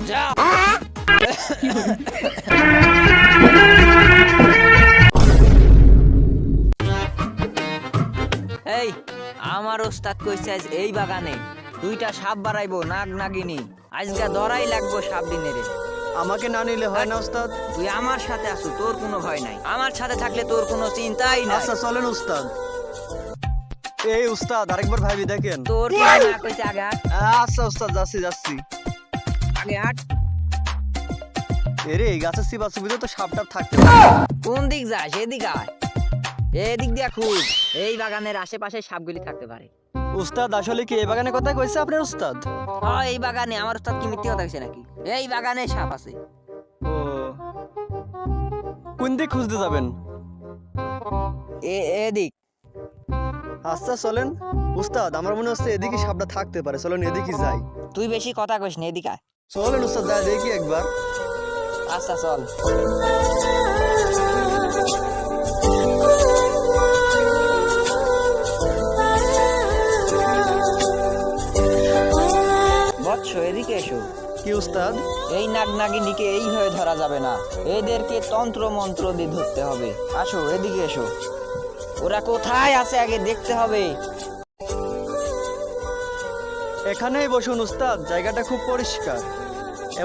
যা। এই আমার ওস্তাদ কইছে আজ এই বাগানে 2টা সাপ বাড়াইবো, নাগ নাগিনী। আজকে ধরাই লাগবো সাপ দিনে রে। আমাকে না নিলে হয় না উস্তাদ? তুই আমার সাথে আসু, তোর কোনো ভয় নাই। আমার সাথে থাকলে তোর কোনো চিন্তাই নাই। আচ্ছা চলেন উস্তাদ। এই উস্তাদ আরেকবার ভাবি দেখেন। তোর কি না কইছে আগে হাট। আচ্ছা উস্তাদ, যাচ্ছি যাচ্ছি। আগে হাট। এরে এই গাছের চিবাচুবিতে তো সাপ টাপ থাকতে পারে। কোন দিক যাস? এদিক আয়। এদিক দিয়া খুঁজ, এই বাগানের আশেপাশে সাপগুলি থাকতে পারে। উস্তাদ আসলে কি এই বাগানে কথা কইছে আপনার উস্তাদ? হ্যাঁ এই বাগানে। আমার ওস্তাদ কি মিথ্যে কথা কইছে নাকি? এই বাগানে সাপ আছে। ও কোন দিক খুঁজতে যাবেন? এদিক। আচ্ছা চলেন উস্তাদ, আমার মনে হচ্ছে এদিকে সাপটা থাকতে পারে, চলেন এদিকে যাই। তুই বেশি কথা কইস না, এদিক আয়। চলেন উস্তাদ, যাই দেখি একবার। আচ্ছা চল। বৎস এদিকে এসো। কি উস্তাদ? এই নাগ নাগিনীকে এইভাবে ধরা যাবে না, এদেরকে তন্ত্র মন্ত্র দিয়ে ধরতে হবে। আসো এদিকে এসো। ওরা কোথায় আছে আগে দেখতে হবে। এখানেই বসুন উস্তাদ, জায়গাটা খুব পরিষ্কার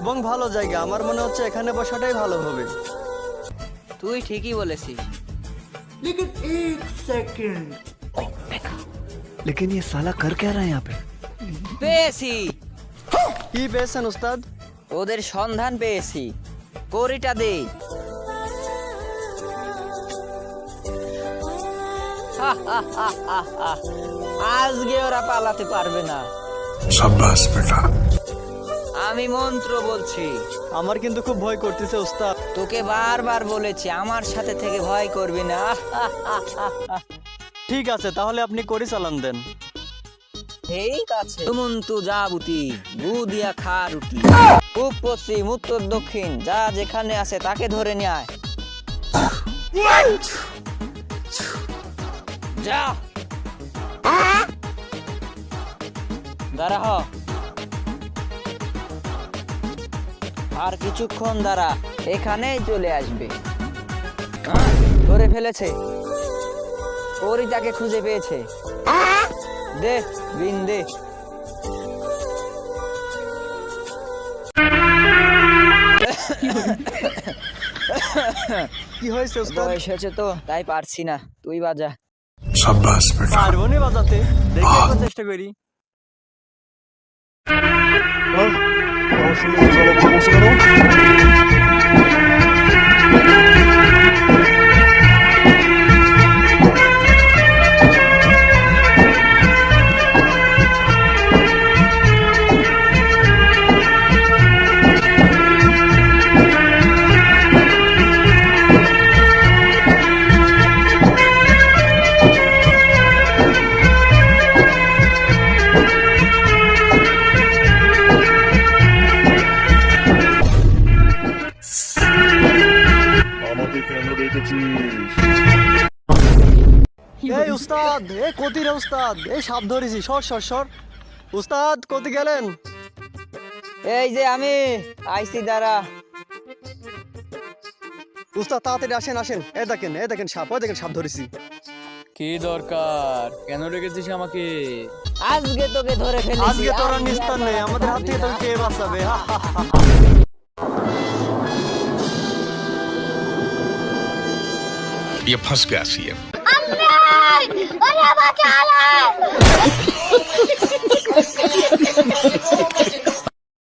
এবং ভালো জায়গা। আমার মনে হচ্ছে এখানে বসাটাই ভালো হবে। তুই ঠিকই বলেছিস। लेकिन एक सेकंड लेकिन ये साला कर क्या रहा है यहाँ पे? পেয়েছি। কি পেয়েছেন উস্তাদ? ওদের সন্ধান পেয়েছি। কড়িটা দে। আজকে ওরা পালাতে পারবে না। शाबाश बेटा। আমি মন্ত্র বলছি। আমার কিন্তু খুব ভয় করতেছে উস্তাদ। তোকে বারবার বলেছি আমার সাথে থেকে ভয় করবি না। ঠিক আছে তাহলে আপনি করি চালান দেন। ঠিক আছে। তুমন্তু যাবুতি গু দিয়া খা রুটি। পূব পশ্চিম উত্তর দক্ষিণ যা যেখানে আছে তাকে ধরে নিয়ে আয়। যা। দাঁড়া হ। আর কিছুক্ষণ দাঁড়া, এখানেই চলে আসবে। ধরে ফেলেছে। ওরই তাকে খুঁজে পেয়েছে। দে বিন দে। কি হয়েছে উস্তাদ? বয়স হয়েছে তো তাই পারছি না, তুই বাজা। शाबाश बेटा। পারবো না বাজাতে, দেখি একবার চেষ্টা করি। এই উস্তাদ, এ কতি রে উস্তাদ, এই সাপ ধরেছি, সর সর সর। উস্তাদ কতি গেলেন? এই যে আমি আইসি, দাঁড়া। উস্তাদ তাড়াতাড়ি আসেন আসেন, এ দেখেন সাপ, ওই দেখেন সাপ ধরেছি। কি দরকার? কেন রেখেছিস আমাকে? আজকে তোকে ধরে ফেলেছি। আজকে তোরা নিস্তার নেই, আমাদের হাত থেকে তোকে কে বাঁচাবে? ये फंस गया सीएम। अम्मी! अरे बचा ले!